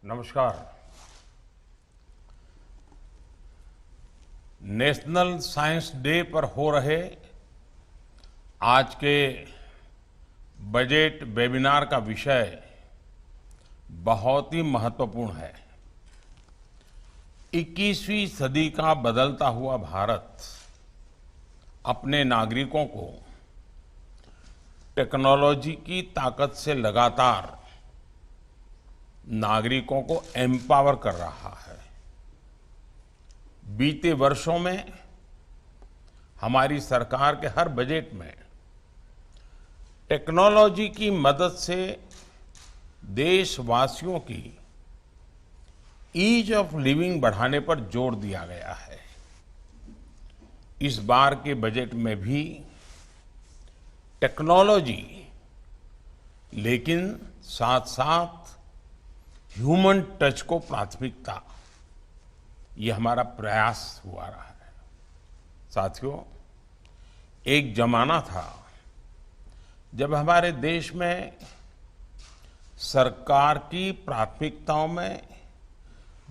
नमस्कार। National science day पर हो रहे आज के बजट वेबिनार का विषय बहुत ही महत्वपूर्ण है। 21वीं सदी का बदलता हुआ भारत अपने नागरिकों को टेक्नोलॉजी की ताकत से लगातार नागरिकों को एम्पावर कर रहा है। बीते वर्षों में हमारी सरकार के हर बजट में टेक्नोलॉजी की मदद से देशवासियों की ईज ऑफ लिविंग बढ़ाने पर जोर दिया गया है। इस बार के बजट में भी टेक्नोलॉजी, लेकिन साथ साथ ह्यूमन टच को प्राथमिकता, ये हमारा प्रयास हुआ रहा है। साथियों, एक जमाना था जब हमारे देश में सरकार की प्राथमिकताओं में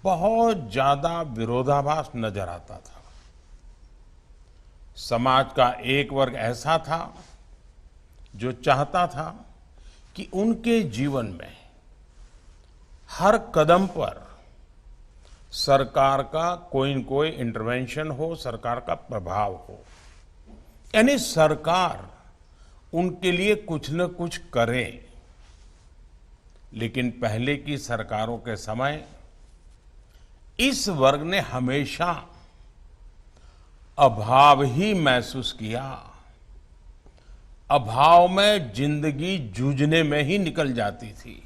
बहुत ज्यादा विरोधाभास नजर आता था। समाज का एक वर्ग ऐसा था जो चाहता था कि उनके जीवन में हर कदम पर सरकार का कोई न कोई इंटरवेंशन हो, सरकार का प्रभाव हो, यानी सरकार उनके लिए कुछ न कुछ करे। लेकिन पहले की सरकारों के समय इस वर्ग ने हमेशा अभाव ही महसूस किया। अभाव में जिंदगी जूझने में ही निकल जाती थी।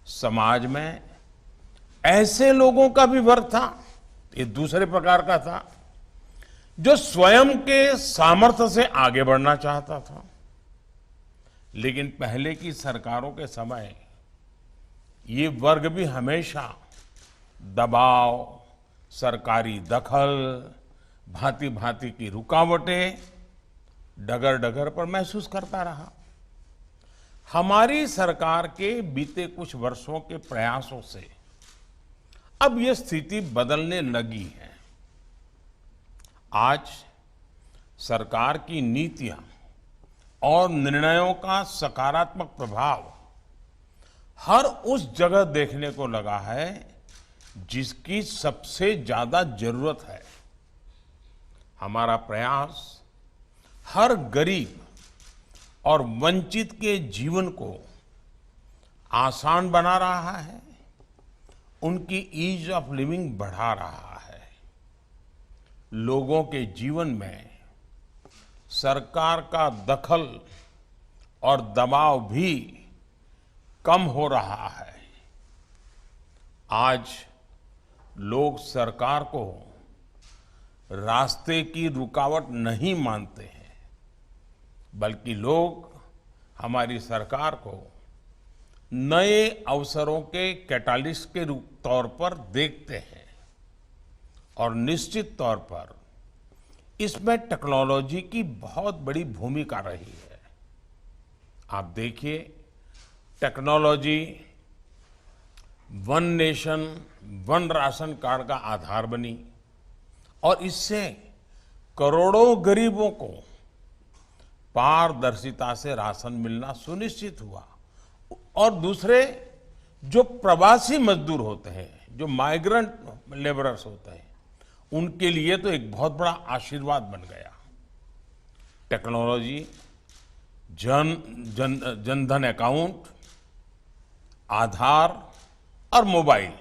समाज में ऐसे लोगों का भी वर्ग था, ये दूसरे प्रकार का था, जो स्वयं के सामर्थ्य से आगे बढ़ना चाहता था। लेकिन पहले की सरकारों के समय ये वर्ग भी हमेशा दबाव, सरकारी दखल, भांति भांति की रुकावटें डगर डगर पर महसूस करता रहा। हमारी सरकार के बीते कुछ वर्षों के प्रयासों से अब यह स्थिति बदलने लगी है। आज सरकार की नीतियां और निर्णयों का सकारात्मक प्रभाव हर उस जगह देखने को लगा है जिसकी सबसे ज्यादा जरूरत है। हमारा प्रयास हर गरीब और वंचित के जीवन को आसान बना रहा है, उनकी ईज ऑफ लिविंग बढ़ा रहा है। लोगों के जीवन में सरकार का दखल और दबाव भी कम हो रहा है। आज लोग सरकार को रास्ते की रुकावट नहीं मानते हैं, बल्कि लोग हमारी सरकार को नए अवसरों के कैटालिस्ट के तौर पर देखते हैं। और निश्चित तौर पर इसमें टेक्नोलॉजी की बहुत बड़ी भूमिका रही है। आप देखिए, technology one nation one ration card का आधार बनी और इससे करोड़ों गरीबों को पारदर्शिता से राशन मिलना सुनिश्चित हुआ। और दूसरे जो प्रवासी मजदूर होते हैं, जो माइग्रेंट लेबरर्स होते हैं, उनके लिए तो एक बहुत बड़ा आशीर्वाद बन गया। टेक्नोलॉजी, जनधन अकाउंट, आधार और मोबाइल,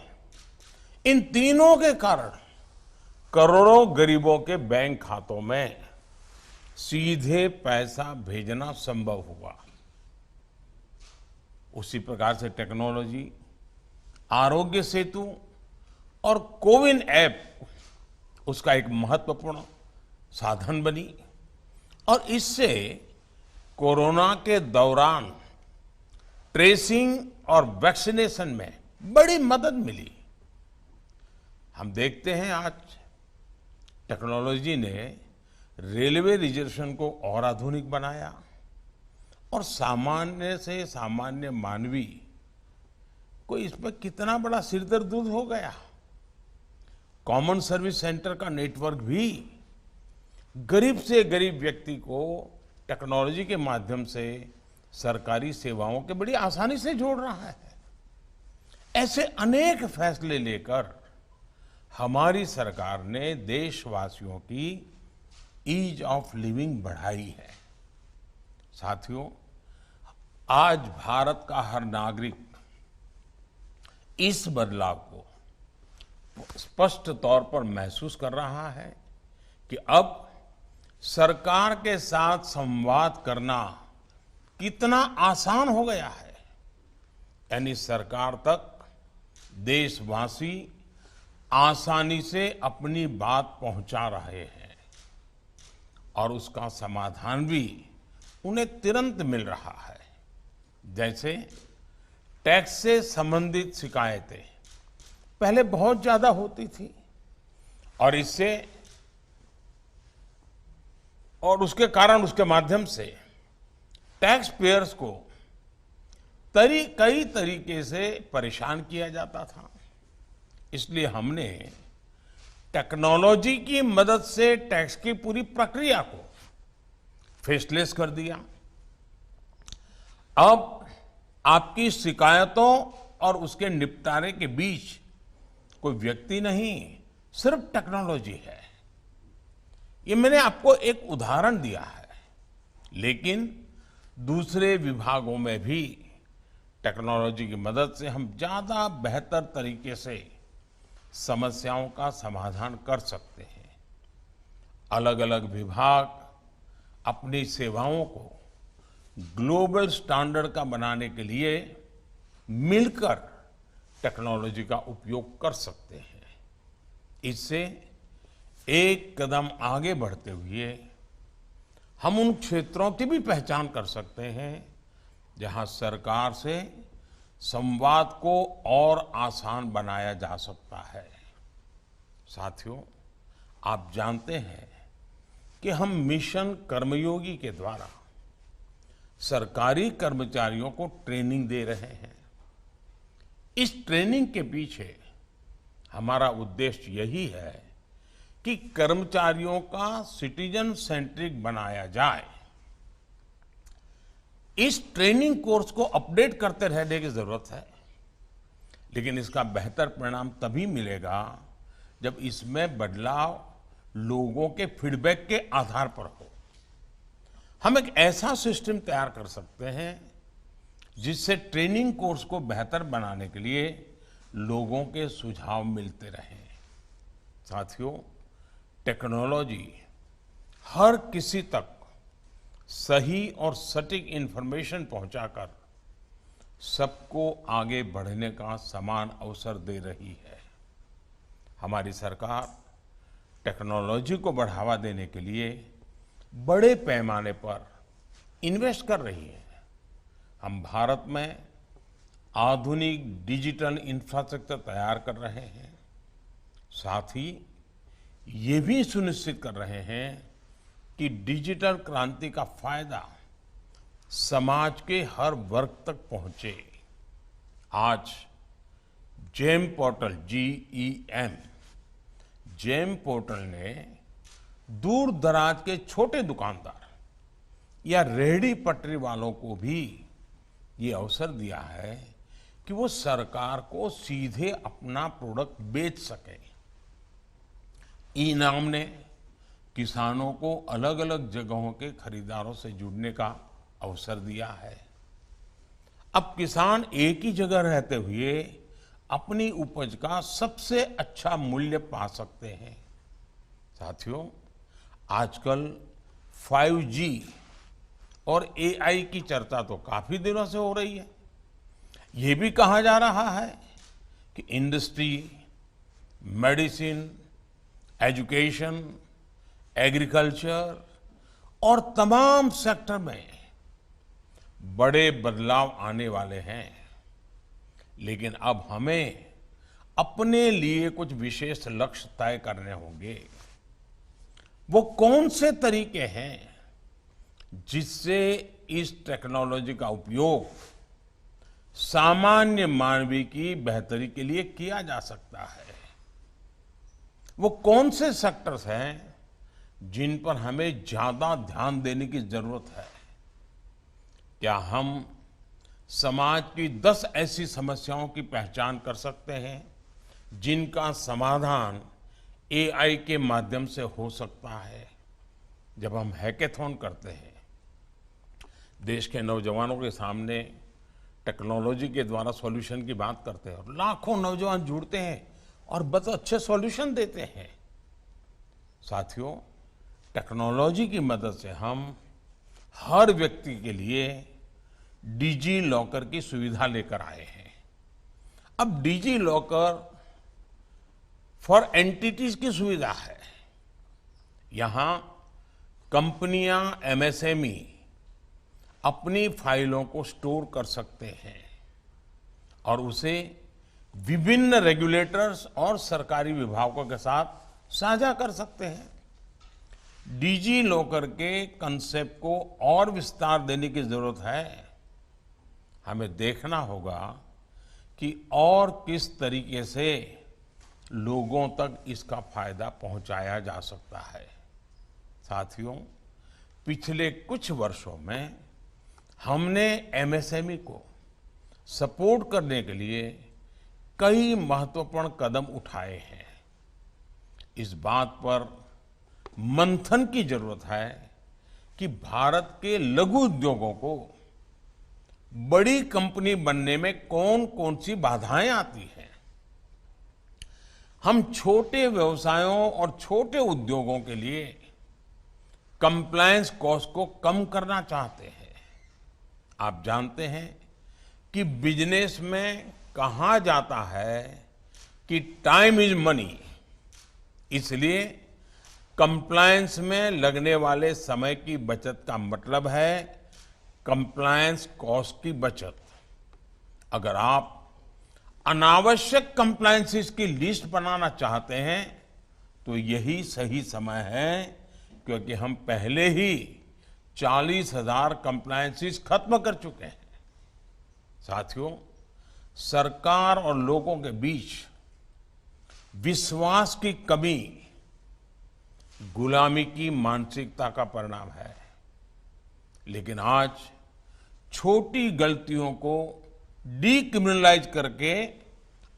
इन तीनों के कारण करोड़ों गरीबों के बैंक खातों में सीधे पैसा भेजना संभव हुआ। उसी प्रकार से टेक्नोलॉजी आरोग्य सेतु और कोविन ऐप उसका एक महत्वपूर्ण साधन बनी और इससे कोरोना के दौरान ट्रेसिंग और वैक्सीनेशन में बड़ी मदद मिली। हम देखते हैं आज टेक्नोलॉजी ने रेलवे रिजर्वेशन को और आधुनिक बनाया और सामान्य से सामान्य मानवी कोई इसमें कितना बड़ा सिरदर्द हो गया। कॉमन सर्विस सेंटर का नेटवर्क भी गरीब से गरीब व्यक्ति को टेक्नोलॉजी के माध्यम से सरकारी सेवाओं के बड़ी आसानी से जोड़ रहा है। ऐसे अनेक फैसले लेकर हमारी सरकार ने देशवासियों की ईज ऑफ लिविंग बढ़ाई है। साथियों, आज भारत का हर नागरिक इस बदलाव को स्पष्ट तौर पर महसूस कर रहा है कि अब सरकार के साथ संवाद करना कितना आसान हो गया है। यानी सरकार तक देशवासी आसानी से अपनी बात पहुंचा रहे हैं और उसका समाधान भी उन्हें तुरंत मिल रहा है। जैसे टैक्स से संबंधित शिकायतें पहले बहुत ज्यादा होती थी और उसके कारण उसके माध्यम से टैक्स पेयर्स को कई तरीके से परेशान किया जाता था। इसलिए हमने टेक्नोलॉजी की मदद से टैक्स की पूरी प्रक्रिया को फेसलेस कर दिया। अब आपकी शिकायतों और उसके निपटारे के बीच कोई व्यक्ति नहीं, सिर्फ टेक्नोलॉजी है। ये मैंने आपको एक उदाहरण दिया है, लेकिन दूसरे विभागों में भी टेक्नोलॉजी की मदद से हम ज्यादा बेहतर तरीके से समस्याओं का समाधान कर सकते हैं। अलग अलग विभाग अपनी सेवाओं को ग्लोबल स्टैंडर्ड का बनाने के लिए मिलकर टेक्नोलॉजी का उपयोग कर सकते हैं। इससे एक कदम आगे बढ़ते हुए हम उन क्षेत्रों की भी पहचान कर सकते हैं जहां सरकार से संवाद को और आसान बनाया जा सकता है। साथियों, आप जानते हैं कि हम मिशन कर्मयोगी के द्वारा सरकारी कर्मचारियों को ट्रेनिंग दे रहे हैं। इस ट्रेनिंग के पीछे हमारा उद्देश्य यही है कि कर्मचारियों का सिटीजन सेंट्रिक बनाया जाए। इस ट्रेनिंग कोर्स को अपडेट करते रहने की जरूरत है, लेकिन इसका बेहतर परिणाम तभी मिलेगा जब इसमें बदलाव लोगों के फीडबैक के आधार पर हो। हम एक ऐसा सिस्टम तैयार कर सकते हैं जिससे ट्रेनिंग कोर्स को बेहतर बनाने के लिए लोगों के सुझाव मिलते रहें। साथियों, टेक्नोलॉजी हर किसी तक सही और सटीक इंफॉर्मेशन पहुंचाकर सबको आगे बढ़ने का समान अवसर दे रही है। हमारी सरकार टेक्नोलॉजी को बढ़ावा देने के लिए बड़े पैमाने पर इन्वेस्ट कर रही है। हम भारत में आधुनिक डिजिटल इंफ्रास्ट्रक्चर तैयार कर रहे हैं, साथ ही ये भी सुनिश्चित कर रहे हैं कि डिजिटल क्रांति का फायदा समाज के हर वर्ग तक पहुंचे। आज जेम पोर्टल जेम पोर्टल ने दूर दराज के छोटे दुकानदार या रेहड़ी पटरी वालों को भी ये अवसर दिया है कि वो सरकार को सीधे अपना प्रोडक्ट बेच सके। ई-नाम ने किसानों को अलग अलग जगहों के खरीदारों से जुड़ने का अवसर दिया है। अब किसान एक ही जगह रहते हुए अपनी उपज का सबसे अच्छा मूल्य पा सकते हैं। साथियों, आजकल 5G और AI की चर्चा तो काफी दिनों से हो रही है। ये भी कहा जा रहा है कि इंडस्ट्री, मेडिसिन, एजुकेशन, एग्रीकल्चर और तमाम सेक्टर में बड़े बदलाव आने वाले हैं। लेकिन अब हमें अपने लिए कुछ विशेष लक्ष्य तय करने होंगे। वो कौन से तरीके हैं जिससे इस टेक्नोलॉजी का उपयोग सामान्य मानवी की बेहतरी के लिए किया जा सकता है। वो कौन से सेक्टर्स हैं जिन पर हमें ज्यादा ध्यान देने की जरूरत है? क्या हम समाज की 10 ऐसी समस्याओं की पहचान कर सकते हैं जिनका समाधान एआई के माध्यम से हो सकता है? जब हम हैकेथॉन करते हैं, देश के नौजवानों के सामने टेक्नोलॉजी के द्वारा सॉल्यूशन की बात करते हैं और लाखों नौजवान जुड़ते हैं और बहुत अच्छे सॉल्यूशन देते हैं। साथियों, टेक्नोलॉजी की मदद से हम हर व्यक्ति के लिए डिजी लॉकर की सुविधा लेकर आए हैं। अब डिजी लॉकर फॉर एंटिटीज की सुविधा है। यहां कंपनियां, एमएसएमई अपनी फाइलों को स्टोर कर सकते हैं और उसे विभिन्न रेगुलेटर्स और सरकारी विभागों के साथ साझा कर सकते हैं। डिजी लॉकर के कंसेप्ट को और विस्तार देने की जरूरत है। हमें देखना होगा कि और किस तरीके से लोगों तक इसका फायदा पहुंचाया जा सकता है। साथियों, पिछले कुछ वर्षों में हमने एमएसएमई को सपोर्ट करने के लिए कई महत्वपूर्ण कदम उठाए हैं। इस बात पर मंथन की जरूरत है कि भारत के लघु उद्योगों को बड़ी कंपनी बनने में कौन कौन सी बाधाएं आती हैं। हम छोटे व्यवसायों और छोटे उद्योगों के लिए कंप्लायंस कॉस्ट को कम करना चाहते हैं। आप जानते हैं कि बिजनेस में कहा जाता है कि टाइम इज मनी, इसलिए कंप्लायंस में लगने वाले समय की बचत का मतलब है कंप्लायंस कॉस्ट की बचत। अगर आप अनावश्यक कंप्लायंसेस की लिस्ट बनाना चाहते हैं तो यही सही समय है, क्योंकि हम पहले ही 40,000 कंप्लायंसेस खत्म कर चुके हैं। साथियों, सरकार और लोगों के बीच विश्वास की कमी गुलामी की मानसिकता का परिणाम है। लेकिन आज छोटी गलतियों को डीक्रिमिनलाइज करके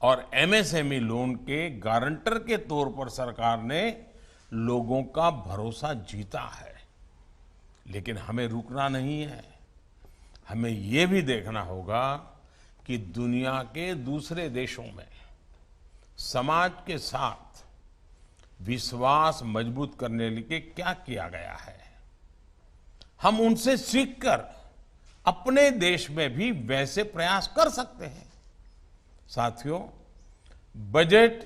और एमएसएमई लोन के गारंटर के तौर पर सरकार ने लोगों का भरोसा जीता है। लेकिन हमें रुकना नहीं है। हमें ये भी देखना होगा कि दुनिया के दूसरे देशों में समाज के साथ विश्वास मजबूत करने के लिए क्या किया गया है। हम उनसे सीखकर अपने देश में भी वैसे प्रयास कर सकते हैं। साथियों, बजट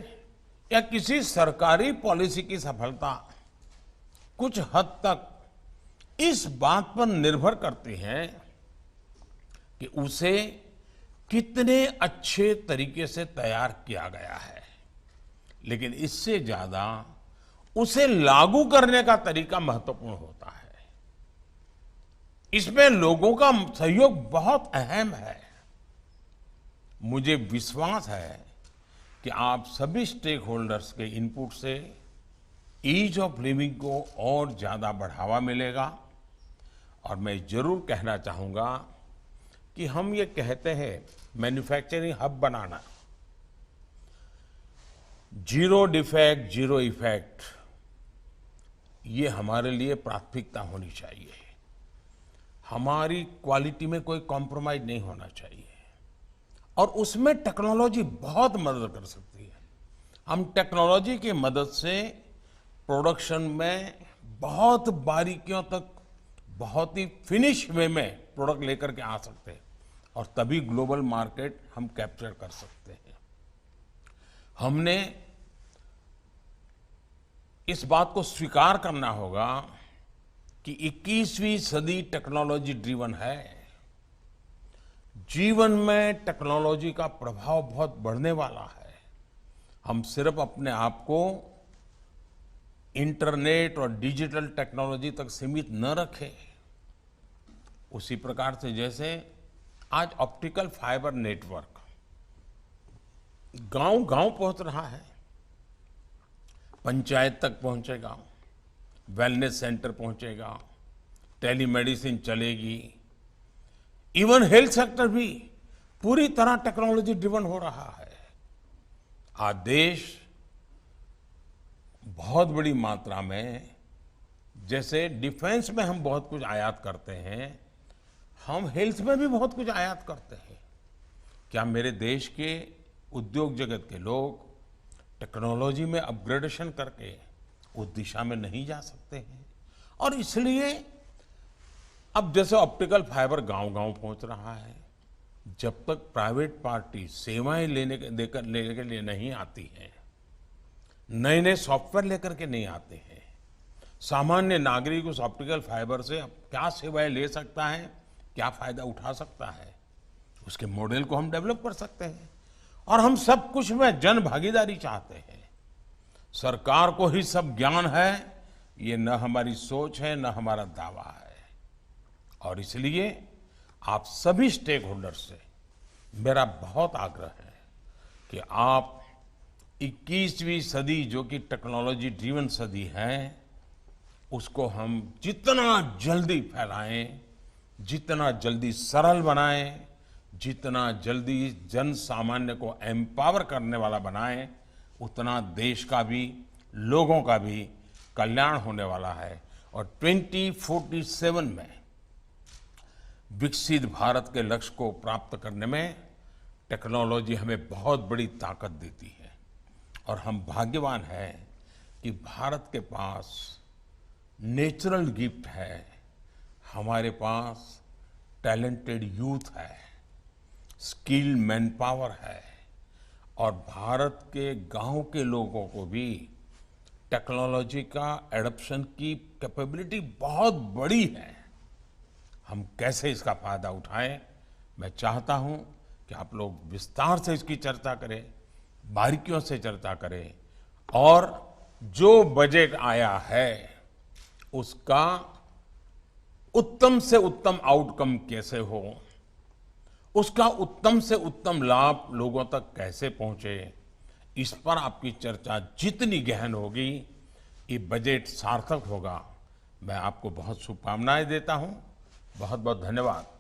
या किसी सरकारी पॉलिसी की सफलता कुछ हद तक इस बात पर निर्भर करती है कि उसे कितने अच्छे तरीके से तैयार किया गया है, लेकिन इससे ज्यादा उसे लागू करने का तरीका महत्वपूर्ण होता है। इसमें लोगों का सहयोग बहुत अहम है। मुझे विश्वास है कि आप सभी स्टेक होल्डर्स के इनपुट से ईज ऑफ लिविंग को और ज्यादा बढ़ावा मिलेगा। और मैं जरूर कहना चाहूंगा कि हम ये कहते हैं मैन्युफैक्चरिंग हब बनाना, जीरो डिफेक्ट जीरो इफेक्ट, ये हमारे लिए प्राथमिकता होनी चाहिए। हमारी क्वालिटी में कोई कॉम्प्रोमाइज नहीं होना चाहिए और उसमें टेक्नोलॉजी बहुत मदद कर सकती है। हम टेक्नोलॉजी की मदद से प्रोडक्शन में बहुत बारीकियों तक, बहुत ही फिनिश वे में प्रोडक्ट लेकर के आ सकते हैं और तभी ग्लोबल मार्केट हम कैप्चर कर सकते हैं। हमने इस बात को स्वीकार करना होगा कि 21वीं सदी टेक्नोलॉजी ड्रिवन है। जीवन में टेक्नोलॉजी का प्रभाव बहुत बढ़ने वाला है। हम सिर्फ अपने आप को इंटरनेट और डिजिटल टेक्नोलॉजी तक सीमित न रखें। उसी प्रकार से जैसे आज ऑप्टिकल फाइबर नेटवर्क गांव गांव पहुंच रहा है, पंचायत तक पहुंचेगा, वेलनेस सेंटर पहुंचेगा, टेलीमेडिसिन चलेगी, इवन हेल्थ सेक्टर भी पूरी तरह टेक्नोलॉजी ड्रिवन हो रहा है। आज देश बहुत बड़ी मात्रा में, जैसे डिफेंस में हम बहुत कुछ आयात करते हैं, हम हेल्थ में भी बहुत कुछ आयात करते हैं। क्या मेरे देश के उद्योग जगत के लोग टेक्नोलॉजी में अपग्रेडेशन करके उस दिशा में नहीं जा सकते हैं? और इसलिए अब जैसे ऑप्टिकल फाइबर गांव-गांव पहुंच रहा है, जब तक प्राइवेट पार्टी सेवाएं लेने के लिए नहीं आती है, नए नए सॉफ्टवेयर लेकर के नहीं आते हैं, सामान्य नागरिक उस ऑप्टिकल फाइबर से क्या सेवाएं ले सकता है, क्या फायदा उठा सकता है, उसके मॉडल को हम डेवलप कर सकते हैं। और हम सब कुछ में जन भागीदारी चाहते हैं। सरकार को ही सब ज्ञान है, ये न हमारी सोच है, न हमारा दावा है। और इसलिए आप सभी स्टेक होल्डर्स से मेरा बहुत आग्रह है कि आप 21वीं सदी, जो कि टेक्नोलॉजी ड्रिवन सदी है, उसको हम जितना जल्दी फैलाएं, जितना जल्दी सरल बनाएं, जितना जल्दी जन सामान्य को एम्पावर करने वाला बनाएं, उतना देश का भी, लोगों का भी कल्याण होने वाला है। और 2047 में विकसित भारत के लक्ष्य को प्राप्त करने में टेक्नोलॉजी हमें बहुत बड़ी ताकत देती है। और हम भाग्यवान हैं कि भारत के पास नेचुरल गिफ्ट है, हमारे पास टैलेंटेड यूथ है, स्किल्ड मैन पावर है, और भारत के गांव के लोगों को भी टेक्नोलॉजी का एडॉप्शन की कैपेबिलिटी बहुत बड़ी है। हम कैसे इसका फायदा उठाएं, मैं चाहता हूं कि आप लोग विस्तार से इसकी चर्चा करें, बारीकियों से चर्चा करें, और जो बजट आया है उसका उत्तम से उत्तम आउटकम कैसे हो, उसका उत्तम से उत्तम लाभ लोगों तक कैसे पहुंचे, इस पर आपकी चर्चा जितनी गहन होगी, ये बजट सार्थक होगा। मैं आपको बहुत शुभकामनाएं देता हूं। बहुत बहुत धन्यवाद।